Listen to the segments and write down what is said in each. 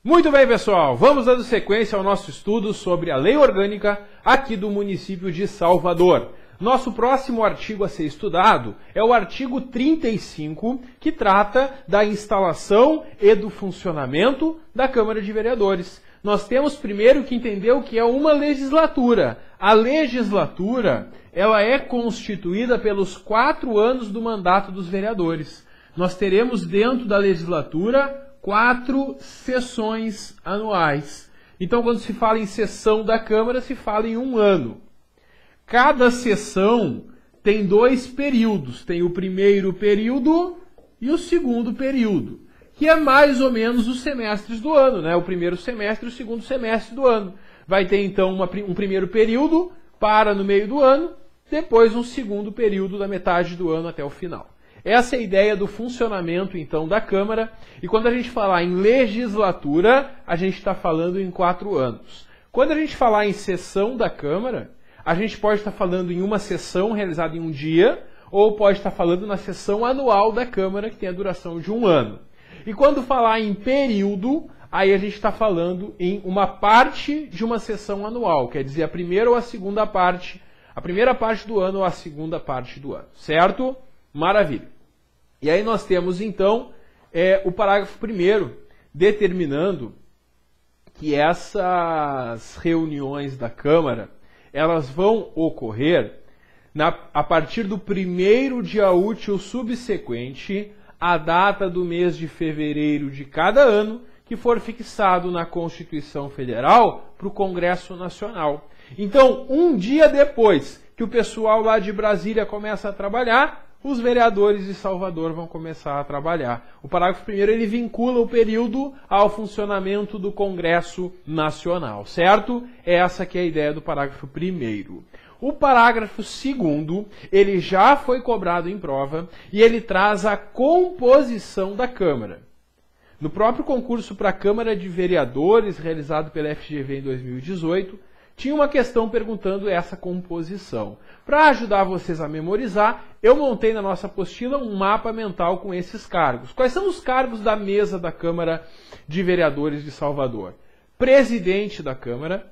Muito bem, pessoal, vamos dando sequência ao nosso estudo sobre a lei orgânica aqui do município de Salvador. Nosso próximo artigo a ser estudado é o artigo 35, que trata da instalação e do funcionamento da Câmara de Vereadores. Nós temos primeiro que entender o que é uma legislatura. A legislatura, ela é constituída pelos 4 anos do mandato dos vereadores. Nós teremos dentro da legislatura 4 sessões anuais. Então, quando se fala em sessão da Câmara, se fala em 1 ano. Cada sessão tem 2 períodos. Tem o primeiro período e o segundo período, que é mais ou menos os semestres do ano, né? O primeiro semestre e o segundo semestre do ano. Vai ter, então, um primeiro período para no meio do ano, depois um segundo período da metade do ano até o final. Essa é a ideia do funcionamento, então, da Câmara. E quando a gente falar em legislatura, a gente está falando em 4 anos. Quando a gente falar em sessão da Câmara, a gente pode estar falando em uma sessão realizada em um dia, ou pode estar falando na sessão anual da Câmara, que tem a duração de 1 ano. E quando falar em período, aí a gente está falando em uma parte de uma sessão anual, quer dizer, a primeira ou a segunda parte, a primeira parte do ano ou a segunda parte do ano, certo? Maravilha. E aí nós temos, então, o parágrafo 1º, determinando que essas reuniões da Câmara, elas vão ocorrer a partir do 1º dia útil subsequente à data do mês de fevereiro de cada ano, que for fixado na Constituição Federal para o Congresso Nacional. Então, um dia depois que o pessoal lá de Brasília começa a trabalhar, os vereadores de Salvador vão começar a trabalhar. O parágrafo 1º, ele vincula o período ao funcionamento do Congresso Nacional, certo? Essa que é a ideia do parágrafo 1º. O parágrafo 2º, ele já foi cobrado em prova e ele traz a composição da Câmara. No próprio concurso para a Câmara de Vereadores, realizado pela FGV em 2018, tinha uma questão perguntando essa composição. Para ajudar vocês a memorizar, eu montei na nossa apostila um mapa mental com esses cargos. Quais são os cargos da mesa da Câmara de Vereadores de Salvador? Presidente da Câmara,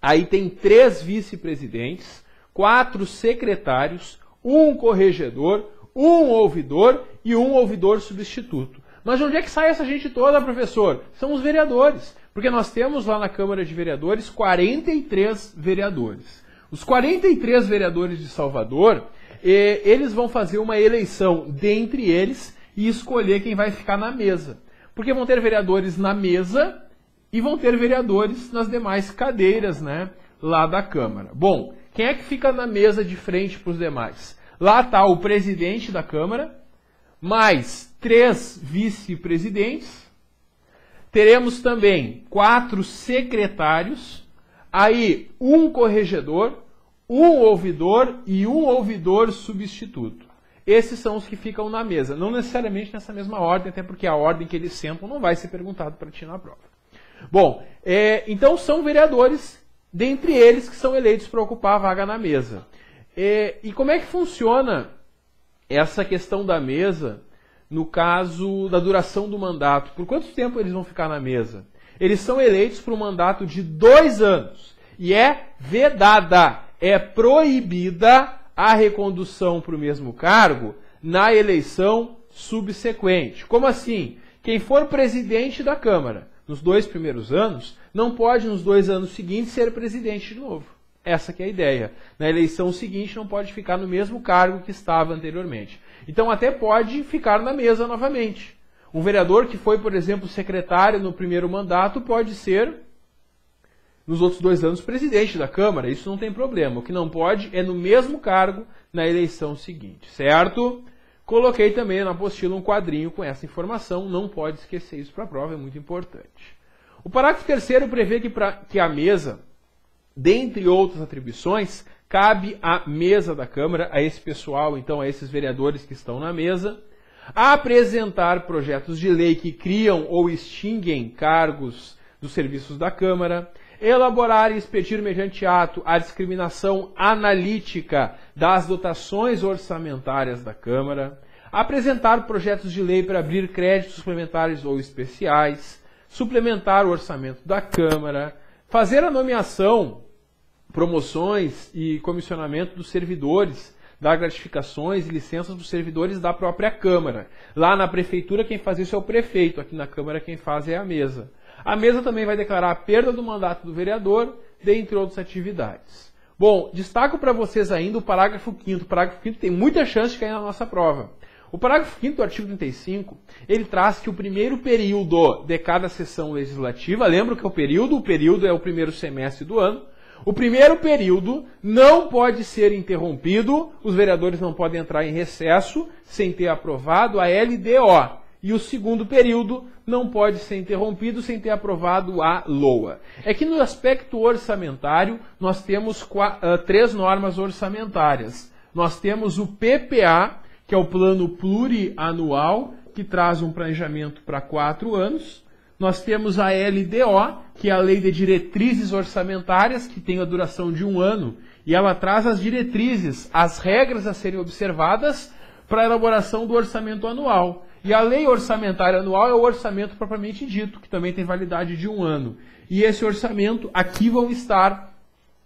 aí tem 3 vice-presidentes, 4 secretários, 1 corregedor, 1 ouvidor e 1 ouvidor substituto. Mas de onde é que sai essa gente toda, professor? São os vereadores. Porque nós temos lá na Câmara de Vereadores 43 vereadores. Os 43 vereadores de Salvador, eles vão fazer uma eleição dentre eles e escolher quem vai ficar na mesa. Porque vão ter vereadores na mesa e vão ter vereadores nas demais cadeiras, né, lá da Câmara. Bom, quem é que fica na mesa de frente para os demais? Lá está o presidente da Câmara, mais 3 vice-presidentes. Teremos também 4 secretários, aí 1 corregedor, 1 ouvidor e 1 ouvidor substituto. Esses são os que ficam na mesa, não necessariamente nessa mesma ordem, até porque a ordem que eles sentam não vai ser perguntado para ti na prova. Bom, então são vereadores, dentre eles, que são eleitos para ocupar a vaga na mesa. E como é que funciona essa questão da mesa no caso da duração do mandato? Por quanto tempo eles vão ficar na mesa? Eles são eleitos por um mandato de 2 anos. E é vedada, é proibida a recondução para o mesmo cargo na eleição subsequente. Como assim? Quem for presidente da Câmara nos 2 primeiros anos, não pode nos 2 anos seguintes ser presidente de novo. Essa que é a ideia. Na eleição seguinte não pode ficar no mesmo cargo que estava anteriormente. Então até pode ficar na mesa novamente. Um vereador que foi, por exemplo, secretário no primeiro mandato pode ser, nos outros 2 anos, presidente da Câmara. Isso não tem problema. O que não pode é no mesmo cargo na eleição seguinte, certo? Coloquei também na apostila um quadrinho com essa informação. Não pode esquecer isso para a prova, é muito importante. O parágrafo 3º prevê que a mesa, dentre outras atribuições, cabe à mesa da Câmara, a esse pessoal, então, a esses vereadores que estão na mesa, apresentar projetos de lei que criam ou extinguem cargos dos serviços da Câmara, elaborar e expedir mediante ato a discriminação analítica das dotações orçamentárias da Câmara, apresentar projetos de lei para abrir créditos suplementares ou especiais, suplementar o orçamento da Câmara, fazer a nomeação, promoções e comissionamento dos servidores, dar gratificações e licenças dos servidores da própria Câmara. Lá na Prefeitura quem faz isso é o prefeito, aqui na Câmara quem faz é a mesa. A mesa também vai declarar a perda do mandato do vereador, dentre outras atividades. Bom, destaco para vocês ainda o parágrafo 5º. O parágrafo 5º tem muita chance de cair na nossa prova. O parágrafo 5º do artigo 35, ele traz que o primeiro período de cada sessão legislativa, lembra que é o período é o primeiro semestre do ano, o primeiro período não pode ser interrompido, os vereadores não podem entrar em recesso sem ter aprovado a LDO. E o segundo período não pode ser interrompido sem ter aprovado a LOA. É que no aspecto orçamentário nós temos 3 normas orçamentárias. Nós temos o PPA, que é o Plano Plurianual, que traz um planejamento para 4 anos. Nós temos a LDO, que é a Lei de Diretrizes Orçamentárias, que tem a duração de 1 ano, e ela traz as diretrizes, as regras a serem observadas para a elaboração do orçamento anual. E a Lei Orçamentária Anual é o orçamento propriamente dito, que também tem validade de 1 ano. E esse orçamento, aqui vão estar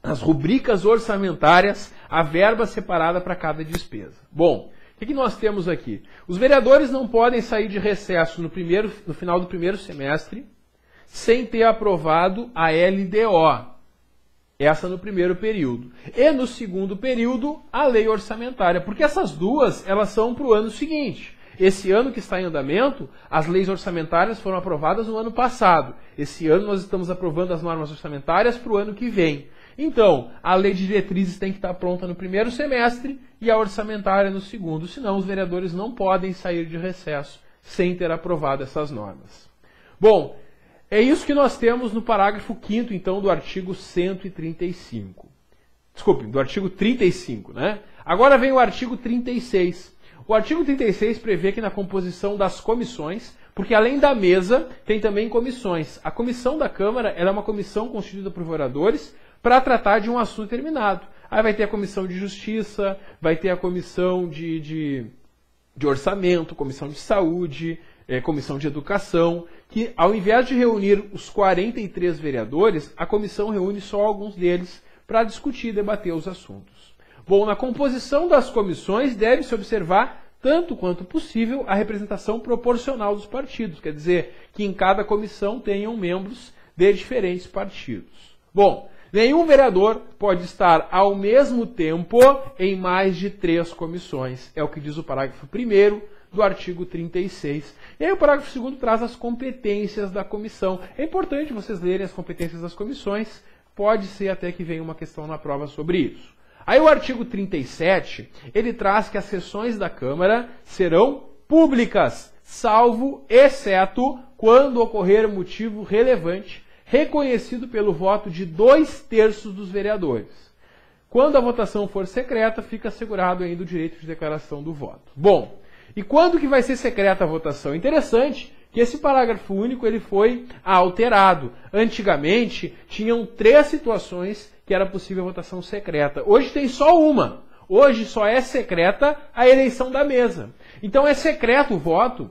as rubricas orçamentárias, a verba separada para cada despesa. Bom, o que nós temos aqui? Os vereadores não podem sair de recesso no final do primeiro semestre sem ter aprovado a LDO. Essa no primeiro período. E no segundo período, a lei orçamentária. Porque essas duas, elas são para o ano seguinte. Esse ano que está em andamento, as leis orçamentárias foram aprovadas no ano passado. Esse ano nós estamos aprovando as normas orçamentárias para o ano que vem. Então, a lei de diretrizes tem que estar pronta no primeiro semestre e a orçamentária no segundo, senão os vereadores não podem sair de recesso sem ter aprovado essas normas. Bom, é isso que nós temos no parágrafo 5º, então, do artigo 135. Desculpe, do artigo 35, né? Agora vem o artigo 36. O artigo 36 prevê que na composição das comissões, porque além da mesa, tem também comissões. A comissão da Câmara ela é uma comissão constituída por vereadores para tratar de um assunto determinado. Aí vai ter a comissão de justiça, vai ter a comissão de orçamento, comissão de saúde, comissão de educação, que ao invés de reunir os 43 vereadores, a comissão reúne só alguns deles para discutir e debater os assuntos. Bom, na composição das comissões deve-se observar, tanto quanto possível, a representação proporcional dos partidos, quer dizer, que em cada comissão tenham membros de diferentes partidos. Bom, nenhum vereador pode estar ao mesmo tempo em mais de 3 comissões. É o que diz o parágrafo 1º do artigo 36. E aí o parágrafo 2º traz as competências da comissão. É importante vocês lerem as competências das comissões. Pode ser até que venha uma questão na prova sobre isso. Aí o artigo 37, ele traz que as sessões da Câmara serão públicas, salvo, exceto, quando ocorrer motivo relevante reconhecido pelo voto de 2/3 dos vereadores. Quando a votação for secreta, fica assegurado ainda o direito de declaração do voto. Bom, e quando que vai ser secreta a votação? Interessante que esse parágrafo único ele foi alterado. Antigamente, tinham 3 situações que era possível a votação secreta. Hoje tem só uma. Hoje só é secreta a eleição da mesa. Então é secreto o voto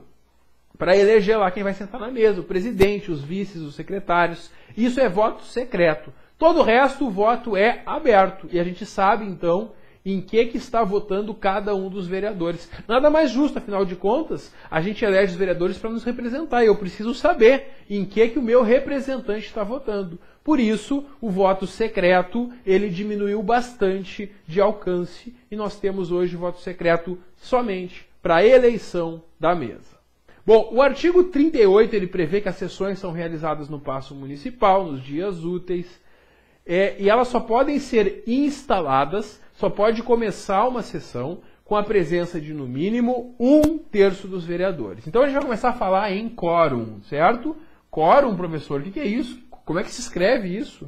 para eleger lá quem vai sentar na mesa, o presidente, os vices, os secretários. Isso é voto secreto. Todo o resto, o voto é aberto. E a gente sabe, então, em que está votando cada um dos vereadores. Nada mais justo, afinal de contas, a gente elege os vereadores para nos representar. E eu preciso saber em que o meu representante está votando. Por isso, o voto secreto, ele diminuiu bastante de alcance. E nós temos hoje o voto secreto somente para a eleição da mesa. Bom, o artigo 38 ele prevê que as sessões são realizadas no Paço Municipal, nos dias úteis, e elas só podem ser instaladas, só pode começar uma sessão com a presença de, no mínimo, 1/3 dos vereadores. Então a gente vai começar a falar em quórum, certo? Quórum, professor, o que é isso? Como é que se escreve isso?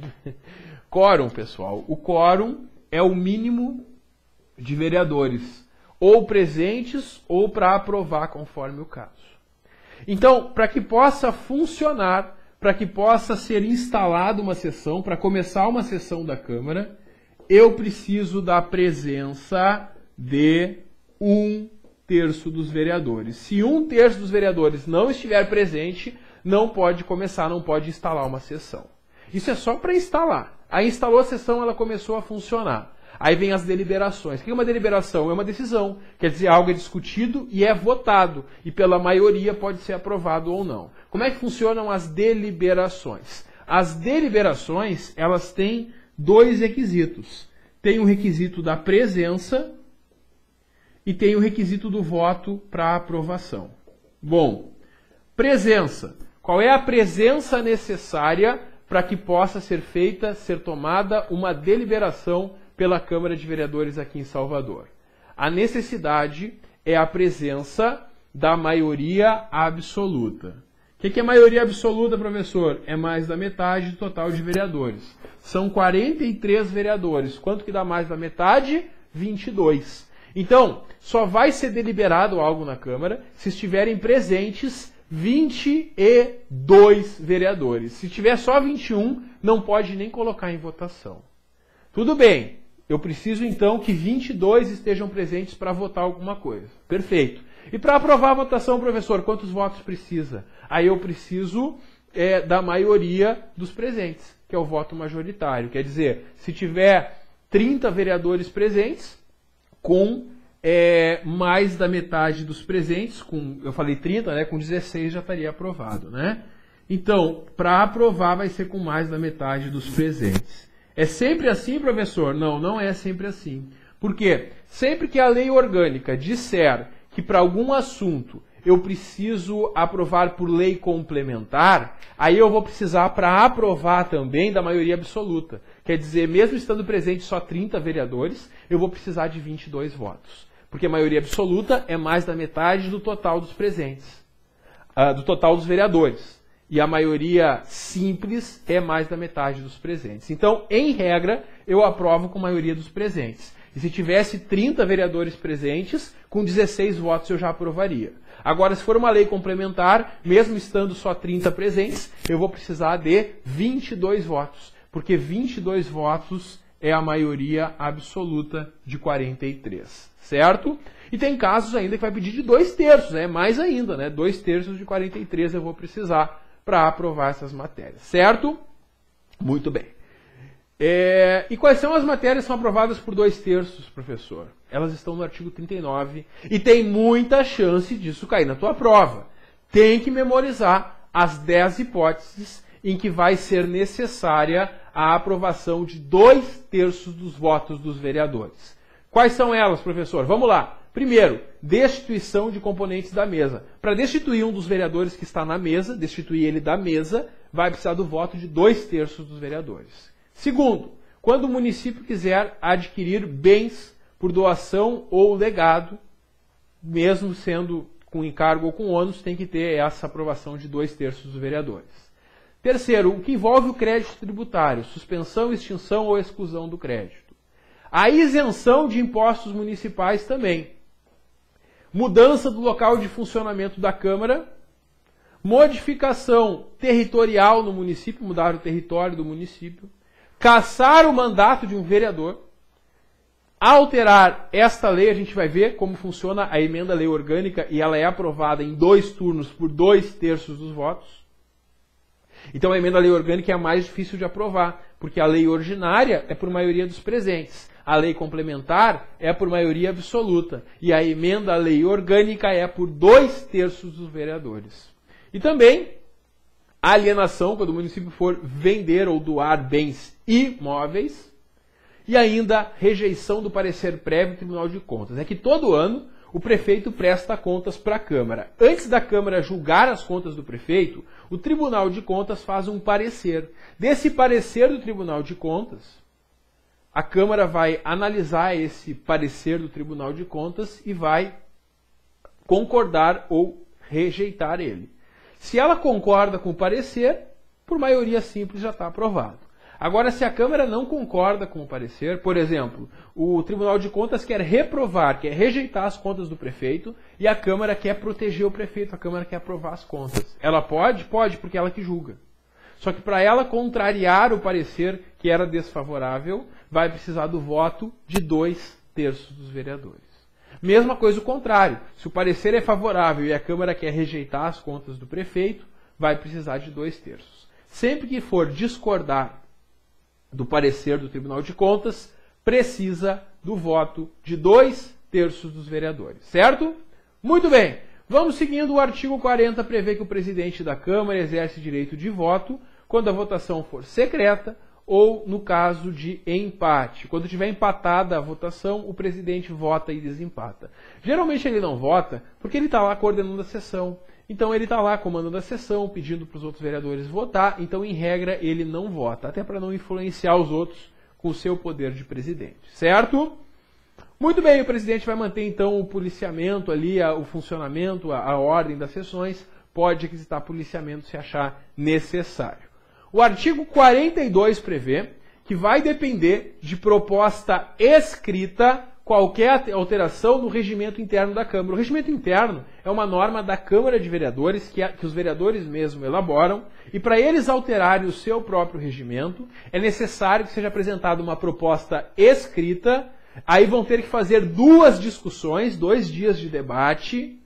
Quórum, pessoal. O quórum é o mínimo de vereadores, ou presentes ou para aprovar, conforme o caso. Então, para que possa funcionar, para que possa ser instalada uma sessão, para começar uma sessão da Câmara, eu preciso da presença de 1/3 dos vereadores. Se 1/3 dos vereadores não estiver presente, não pode começar, não pode instalar uma sessão. Isso é só para instalar. Aí instalou a sessão, ela começou a funcionar. Aí vem as deliberações. O que é uma deliberação? É uma decisão. Quer dizer, algo é discutido e é votado. E pela maioria pode ser aprovado ou não. Como é que funcionam as deliberações? As deliberações, elas têm dois requisitos. Tem o requisito da presença e tem o requisito do voto para aprovação. Bom, presença. Qual é a presença necessária para que possa ser tomada uma deliberação pela Câmara de Vereadores aqui em Salvador? A necessidade é a presença da maioria absoluta. O que é maioria absoluta, professor? É mais da metade do total de vereadores. São 43 vereadores. Quanto que dá mais da metade? 22. Então, só vai ser deliberado algo na Câmara se estiverem presentes 22 vereadores. Se tiver só 21, não pode nem colocar em votação. Tudo bem, eu preciso então que 22 estejam presentes para votar alguma coisa. Perfeito. E para aprovar a votação, professor, quantos votos precisa? Aí eu preciso da maioria dos presentes, que é o voto majoritário. Quer dizer, se tiver 30 vereadores presentes, com mais da metade dos presentes, eu falei 30, né? Com 16 já estaria aprovado, né? Então, para aprovar vai ser com mais da metade dos presentes. É sempre assim, professor? Não, não é sempre assim. Por quê? Sempre que a lei orgânica disser que para algum assunto eu preciso aprovar por lei complementar, aí eu vou precisar para aprovar também da maioria absoluta. Quer dizer, mesmo estando presente só 30 vereadores, eu vou precisar de 22 votos. Porque a maioria absoluta é mais da metade do total dos presentes, do total dos vereadores. E a maioria simples é mais da metade dos presentes. Então, em regra, eu aprovo com a maioria dos presentes. E se tivesse 30 vereadores presentes, com 16 votos eu já aprovaria. Agora, se for uma lei complementar, mesmo estando só 30 presentes, eu vou precisar de 22 votos. Porque 22 votos é a maioria absoluta de 43. Certo? E tem casos ainda que vai pedir de 2/3, né? Mais ainda, né? 2/3 de 43 eu vou precisar para aprovar essas matérias. Certo? Muito bem. E quais são as matérias que são aprovadas por 2/3, professor? Elas estão no artigo 39 e tem muita chance disso cair na tua prova. Tem que memorizar as 10 hipóteses em que vai ser necessária a aprovação de 2/3 dos votos dos vereadores. Quais são elas, professor? Vamos lá. Primeiro, destituição de componentes da mesa. Para destituir um dos vereadores que está na mesa, destituir ele da mesa, vai precisar do voto de 2/3 dos vereadores. Segundo, quando o município quiser adquirir bens por doação ou legado, mesmo sendo com encargo ou com ônus, tem que ter essa aprovação de 2/3 dos vereadores. Terceiro, o que envolve o crédito tributário, suspensão, extinção ou exclusão do crédito. A isenção de impostos municipais também. Mudança do local de funcionamento da Câmara, modificação territorial no município, mudar o território do município, cassar o mandato de um vereador, alterar esta lei, a gente vai ver como funciona a emenda à lei orgânica e ela é aprovada em 2 turnos por 2/3 dos votos. Então a emenda à lei orgânica é a mais difícil de aprovar, porque a lei ordinária é por maioria dos presentes. A lei complementar é por maioria absoluta. E a emenda à lei orgânica é por 2/3 dos vereadores. E também a alienação, quando o município for vender ou doar bens imóveis. E ainda rejeição do parecer prévio do Tribunal de Contas. É que todo ano o prefeito presta contas para a Câmara. Antes da Câmara julgar as contas do prefeito, o Tribunal de Contas faz um parecer. Desse parecer do Tribunal de Contas, a Câmara vai analisar esse parecer do Tribunal de Contas e vai concordar ou rejeitar ele. Se ela concorda com o parecer, por maioria simples já está aprovado. Agora, se a Câmara não concorda com o parecer, por exemplo, o Tribunal de Contas quer reprovar, quer rejeitar as contas do prefeito, e a Câmara quer proteger o prefeito, a Câmara quer aprovar as contas. Ela pode? Pode, porque ela que julga. Só que para ela contrariar o parecer que era desfavorável, vai precisar do voto de 2/3 dos vereadores. Mesma coisa o contrário. Se o parecer é favorável e a Câmara quer rejeitar as contas do prefeito, vai precisar de 2/3. Sempre que for discordar do parecer do Tribunal de Contas, precisa do voto de 2/3 dos vereadores, certo? Muito bem, vamos seguindo. O artigo 40 prevê que o presidente da Câmara exerce direito de voto quando a votação for secreta ou no caso de empate. Quando tiver empatada a votação, o presidente vota e desempata. Geralmente ele não vota porque ele está lá coordenando a sessão. Então ele está lá comandando a sessão, pedindo para os outros vereadores votar. Então, em regra, ele não vota, até para não influenciar os outros com o seu poder de presidente, certo? Muito bem, o presidente vai manter então o policiamento ali, o funcionamento, a ordem das sessões, pode requisitar policiamento se achar necessário. O artigo 42 prevê que vai depender de proposta escrita qualquer alteração no regimento interno da Câmara. O regimento interno é uma norma da Câmara de Vereadores que os vereadores mesmo elaboram, e para eles alterarem o seu próprio regimento, é necessário que seja apresentada uma proposta escrita. Aí vão ter que fazer 2 discussões, 2 dias de debate,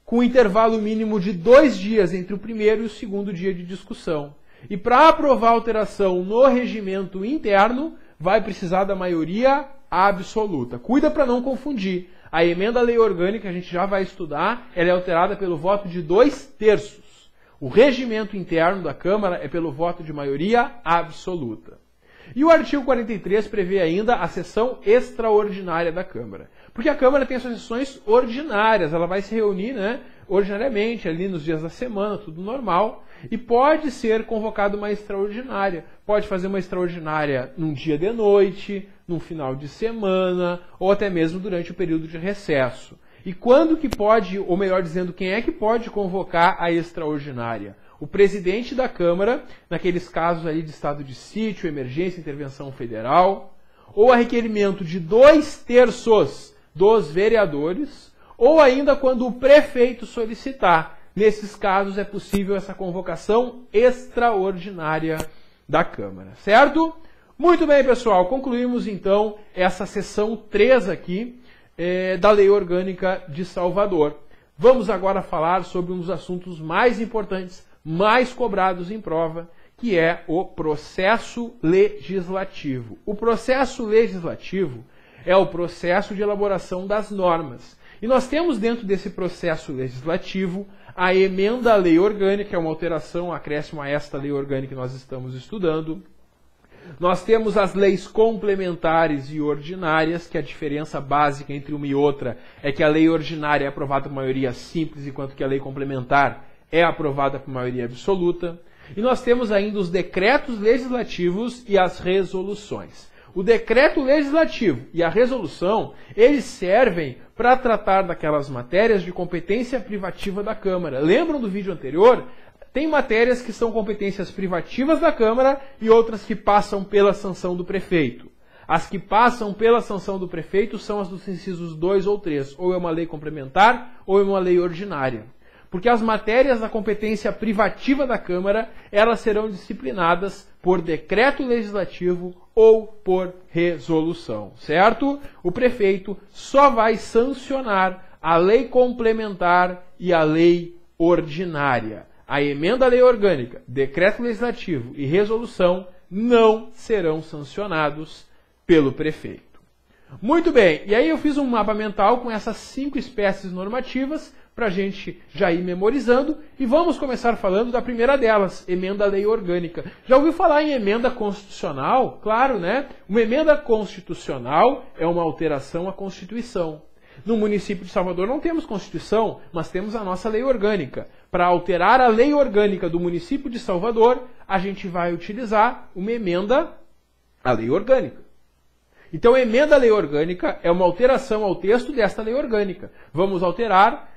com intervalo mínimo de 2 dias entre o primeiro e o segundo dia de discussão. E para aprovar a alteração no regimento interno, vai precisar da maioria absoluta. Cuida para não confundir. A emenda à lei orgânica, a gente já vai estudar, ela é alterada pelo voto de 2/3. O regimento interno da Câmara é pelo voto de maioria absoluta. E o artigo 43 prevê ainda a sessão extraordinária da Câmara. Porque a Câmara tem suas sessões ordinárias, ela vai se reunir, ordinariamente, ali nos dias da semana, tudo normal, e pode ser convocada uma extraordinária. Pode fazer uma extraordinária num dia de noite, num final de semana, ou até mesmo durante o período de recesso. E quando que pode, ou melhor dizendo, quem é que pode convocar a extraordinária? O presidente da Câmara, naqueles casos ali de estado de sítio, emergência, intervenção federal, ou a requerimento de 2/3 dos vereadores, ou ainda quando o prefeito solicitar. Nesses casos é possível essa convocação extraordinária da Câmara, certo? Muito bem, pessoal, concluímos então essa sessão 3 aqui da Lei Orgânica de Salvador. Vamos agora falar sobre um dos assuntos mais importantes, mais cobrados em prova, que é o processo legislativo. O processo legislativo é o processo de elaboração das normas. E nós temos dentro desse processo legislativo a emenda à lei orgânica, é uma alteração, acréscimo a esta lei orgânica que nós estamos estudando. Nós temos as leis complementares e ordinárias, que a diferença básica entre uma e outra é que a lei ordinária é aprovada por maioria simples, enquanto que a lei complementar é aprovada por maioria absoluta. E nós temos ainda os decretos legislativos e as resoluções. O decreto legislativo e a resolução, eles servem para tratar daquelas matérias de competência privativa da Câmara. Lembram do vídeo anterior? Tem matérias que são competências privativas da Câmara e outras que passam pela sanção do prefeito. As que passam pela sanção do prefeito são as dos incisos 2 ou 3. Ou é uma lei complementar ou é uma lei ordinária. Porque as matérias da competência privativa da Câmara, elas serão disciplinadas por decreto legislativo ou por resolução, certo? O prefeito só vai sancionar a lei complementar e a lei ordinária. A emenda à lei orgânica, decreto legislativo e resolução não serão sancionados pelo prefeito. Muito bem, e aí eu fiz um mapa mental com essas 5 espécies normativas para a gente já ir memorizando, e vamos começar falando da primeira delas, emenda à lei orgânica. Já ouviu falar em emenda constitucional? Claro, né? Uma emenda constitucional é uma alteração à Constituição. No município de Salvador não temos Constituição, mas temos a nossa lei orgânica. Para alterar a lei orgânica do município de Salvador, a gente vai utilizar uma emenda à lei orgânica. Então, a emenda à lei orgânica é uma alteração ao texto desta lei orgânica. Vamos alterar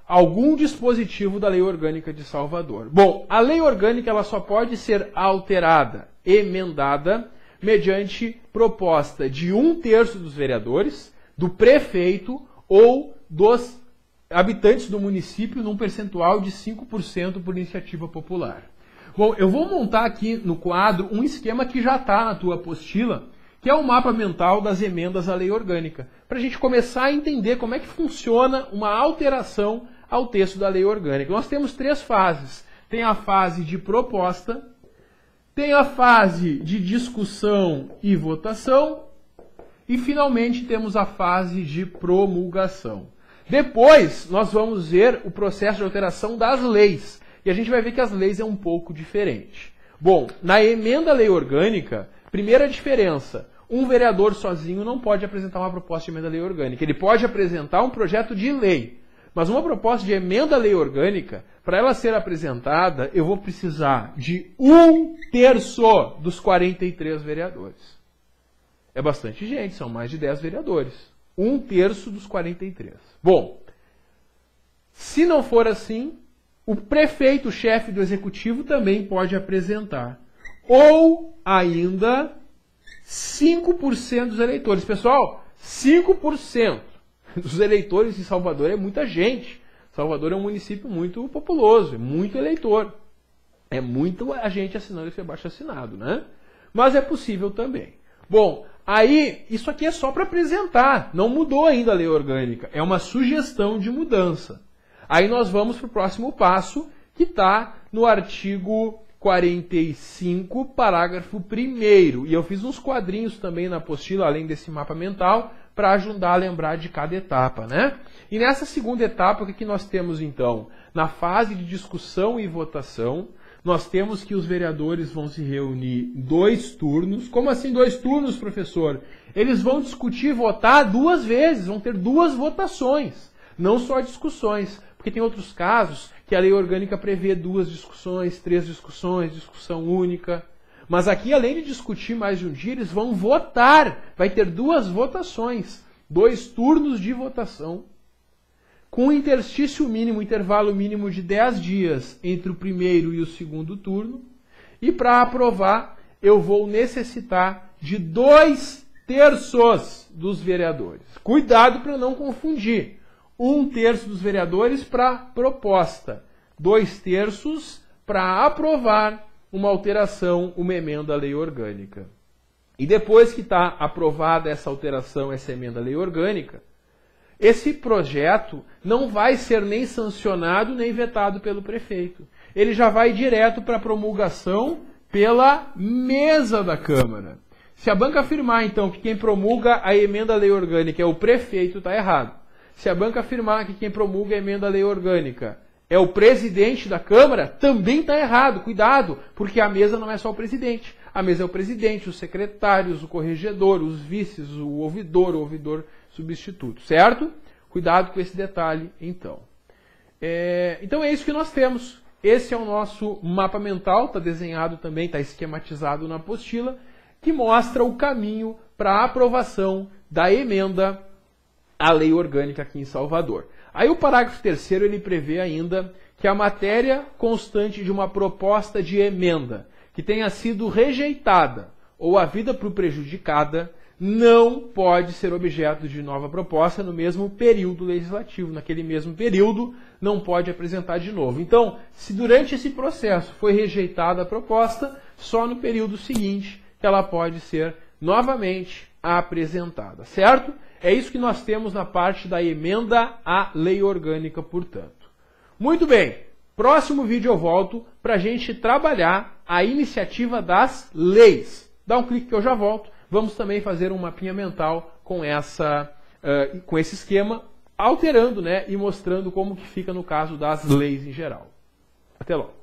algum dispositivo da lei orgânica de Salvador. Bom, a lei orgânica ela só pode ser alterada, emendada, mediante proposta de 1/3 dos vereadores, do prefeito ou dos habitantes do município num percentual de 5% por iniciativa popular. Bom, eu vou montar aqui no quadro um esquema que já está na tua apostila, que é o mapa mental das emendas à lei orgânica, para a gente começar a entender como é que funciona uma alteração ao texto da lei orgânica. Nós temos 3 fases. tem a fase de proposta, tem a fase de discussão e votação, e finalmente temos a fase de promulgação. Depois nós vamos ver o processo de alteração das leis, e a gente vai ver que as leis é um pouco diferente. Bom, na emenda à lei orgânica, primeira diferença, um vereador sozinho não pode apresentar uma proposta de emenda à lei orgânica. Ele pode apresentar um projeto de lei, mas uma proposta de emenda à lei orgânica, para ela ser apresentada, eu vou precisar de 1/3 dos 43 vereadores. É bastante gente, são mais de 10 vereadores. 1/3 dos 43. Bom, se não for assim, o prefeito, chefe do executivo, também pode apresentar. Ou ainda 5% dos eleitores. Pessoal, 5% dos eleitores de Salvador é muita gente. Salvador é um município muito populoso, é muito eleitor. É muita gente assinando esse abaixo-assinado, né? Mas é possível também. Bom, aí, isso aqui é só para apresentar. Não mudou ainda a lei orgânica. É uma sugestão de mudança. Aí nós vamos para o próximo passo, que está no artigo 45, parágrafo 1º. E eu fiz uns quadrinhos também na apostila, além desse mapa mental, para ajudar a lembrar de cada etapa, né? E nessa segunda etapa, o que nós temos então? Na fase de discussão e votação, nós temos que os vereadores vão se reunir em 2 turnos. Como assim 2 turnos, professor? Eles vão discutir e votar 2 vezes, vão ter 2 votações, não só discussões. Porque tem outros casos que a lei orgânica prevê 2 discussões, 3 discussões, discussão única. Mas aqui, além de discutir mais de um dia, eles vão votar. Vai ter 2 votações, 2 turnos de votação, com um interstício mínimo, intervalo mínimo de 10 dias entre o primeiro e o segundo turno. E para aprovar, eu vou necessitar de 2/3 dos vereadores. Cuidado para não confundir. 1/3 dos vereadores para proposta, 2/3 para aprovar uma alteração, uma emenda à lei orgânica. E depois que está aprovada essa alteração, essa emenda à lei orgânica, esse projeto não vai ser nem sancionado nem vetado pelo prefeito. Ele já vai direto para a promulgação pela mesa da Câmara. Se a banca afirmar, então, que quem promulga a emenda à lei orgânica é o prefeito, está errado. Se a banca afirmar que quem promulga a emenda à lei orgânica é o presidente da Câmara, também está errado. Cuidado, porque a mesa não é só o presidente. A mesa é o presidente, os secretários, o corregedor, os vices, o ouvidor substituto, certo? Cuidado com esse detalhe, então. Então é isso que nós temos. Esse é o nosso mapa mental, está desenhado também, está esquematizado na apostila, que mostra o caminho para a aprovação da emenda à lei orgânica aqui em Salvador. Aí o parágrafo 3º ele prevê ainda que a matéria constante de uma proposta de emenda que tenha sido rejeitada ou havida por prejudicada não pode ser objeto de nova proposta no mesmo período legislativo. Naquele mesmo período não pode apresentar de novo. Então, se durante esse processo foi rejeitada a proposta, só no período seguinte que ela pode ser novamente apresentada, certo? É isso que nós temos na parte da emenda à lei orgânica, portanto. Muito bem, próximo vídeo eu volto para a gente trabalhar a iniciativa das leis. Dá um clique que eu já volto. Vamos também fazer um mapinha mental com esse esquema, alterando, né, e mostrando como que fica no caso das leis em geral. Até logo.